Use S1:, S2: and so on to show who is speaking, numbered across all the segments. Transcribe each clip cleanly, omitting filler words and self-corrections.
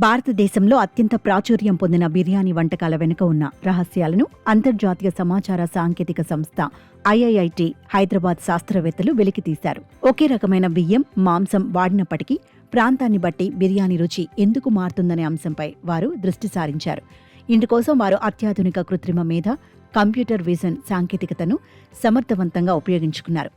S1: భారతదేశంలో అత్యంత ప్రాచుర్యం పొందిన బిర్యానీ వంటకాల వెనుక ఉన్న రహస్యాలను అంతర్జాతీయ సమాచార సాంకేతిక సంస్థ ఐఐఐటి హైదరాబాద్ శాస్త్రవేత్తలు వెలికితీశారు. ఒకే రకమైన బియ్యం, మాంసం వాడినప్పటికీ ప్రాంతాన్ని బట్టి బిర్యానీ రుచి ఎందుకు మారుతుందనే అంశంపై వారు దృష్టి సారించారు. ఇందుకోసం వారు అత్యాధునిక కృత్రిమ మేధ, కంప్యూటర్ విజన్ సాంకేతికతను సమర్థవంతంగా ఉపయోగించుకున్నారు.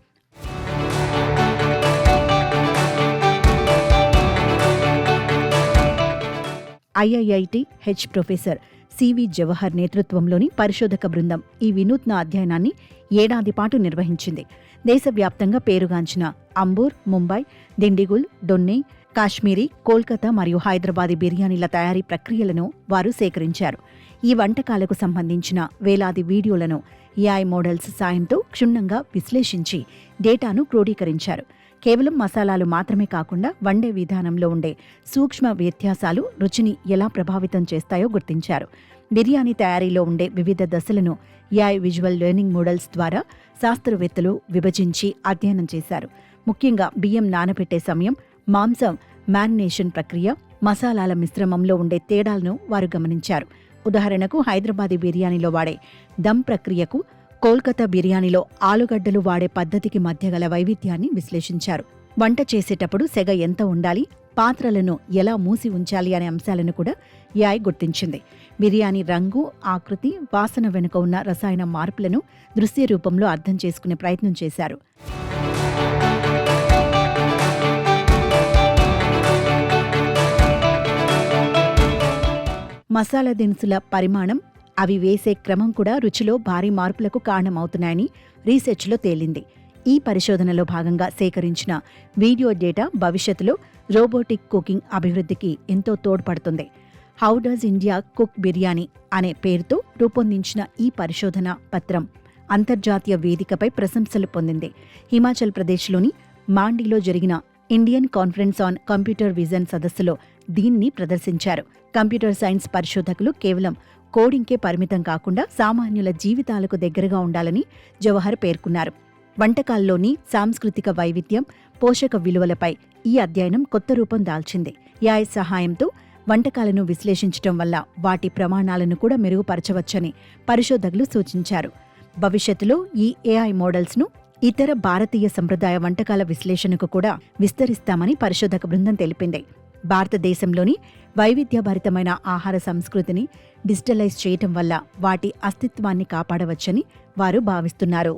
S1: IIIT H professor C V Jawahar నేతృత్వంలోని పరిశోధక బృందం ఈ వినూత్న అధ్యయనాన్ని ఏడాది పాటు నిర్వహించింది. దేశవ్యాప్తంగా పేరుగాంచిన అంబూర్, ముంబై, దిండిగుల్, డొన్నె, కాశ్మీరీ, కోల్కతా మరియు హైదరాబాదీ బిర్యానీల తయారీ ప్రక్రియలను వారు సేకరించారు. ఈ వంటకాలకు సంబంధించిన వేలాది వీడియోలను ఏఐ మోడల్స్ సాయంతో క్షుణ్ణంగా విశ్లేషించి డేటాను క్రోడీకరించారు. కేవలం మసాలాలు మాత్రమే కాకుండా వండే విధానంలో ఉండే సూక్ష్మ వ్యత్యాసాలు రుచిని ఎలా ప్రభావితం చేస్తాయో గుర్తించారు. బిర్యానీ తయారీలో ఉండే వివిధ దశలను ఏఐ విజువల్ లెర్నింగ్ మోడల్స్ ద్వారా శాస్త్రవేత్తలు విభజించి అధ్యయనం చేశారు. ముఖ్యంగా బియ్యం నానబెట్టే సమయం, మాంసం మ్యారినేషన్ ప్రక్రియ, మసాలాల మిశ్రమంలో ఉండే తేడాలను వారు గమనించారు. ఉదాహరణకు హైదరాబాదీ బిర్యానీలో వాడే దమ్ ప్రక్రియకు, కోల్కతా బిర్యానీలో ఆలుగడ్డలు వాడే పద్ధతికి మధ్య గల వైవిధ్యాన్ని విశ్లేషించారు. వంట చేసేటప్పుడు సెగ ఎంత ఉండాలి, పాత్రలను ఎలా మూసి ఉంచాలి అనే అంశాలను కూడా ఏఐ గుర్తించింది. బిర్యానీ రంగు, ఆకృతి, వాసన వెనుక ఉన్న రసాయన మార్పులను దృశ్య రూపంలో అర్థం చేసుకునే ప్రయత్నం చేశారు. మసాలా దినుసుల పరిమాణం, అవి వేసే క్రమం కూడా రుచిలో భారీ మార్పులకు కారణమవుతున్నాయని రీసెర్చ్లో తేలింది. ఈ పరిశోధనలో భాగంగా సేకరించిన వీడియో డేటా భవిష్యత్తులో రోబోటిక్ కుకింగ్ అభివృద్ధికి ఎంతో తోడ్పడుతుంది. How does India cook biryani అనే పేరుతో రూపొందించిన ఈ పరిశోధన పత్రం అంతర్జాతీయ వేదికపై ప్రశంసలు పొందింది. హిమాచల్ ప్రదేశ్లోని మాండీలో జరిగిన Indian conference on computer vision సదస్సులో దీన్ని ప్రదర్శించారు. కంప్యూటర్ సైన్స్ పరిశోధకులు కేవలం కోడింగ్కే పరిమితం కాకుండా సామాన్యుల జీవితాలకు దగ్గరగా ఉండాలని జవహర్ పేర్కొన్నారు. వంటకాల్లోని సాంస్కృతిక వైవిధ్యం, పోషక విలువలపై ఈ అధ్యయనం కొత్త రూపం దాల్చింది. ఏఐ సహాయంతో వంటకాలను విశ్లేషించడం వల్ల వాటి ప్రమాణాలను కూడా మెరుగుపరచవచ్చని పరిశోధకులు సూచించారు. భవిష్యత్తులో ఈ ఏఐ మోడల్స్ను ఇతర భారతీయ సంప్రదాయ వంటకాల విశ్లేషణకు కూడా విస్తరిస్తామని పరిశోధక బృందం తెలిపింది. భారతదేశంలోని వైవిధ్యభరితమైన ఆహార సంస్కృతిని డిజిటలైజ్ చేయటం వల్ల వాటి అస్తిత్వాన్ని కాపాడవచ్చని వారు భావిస్తున్నారు.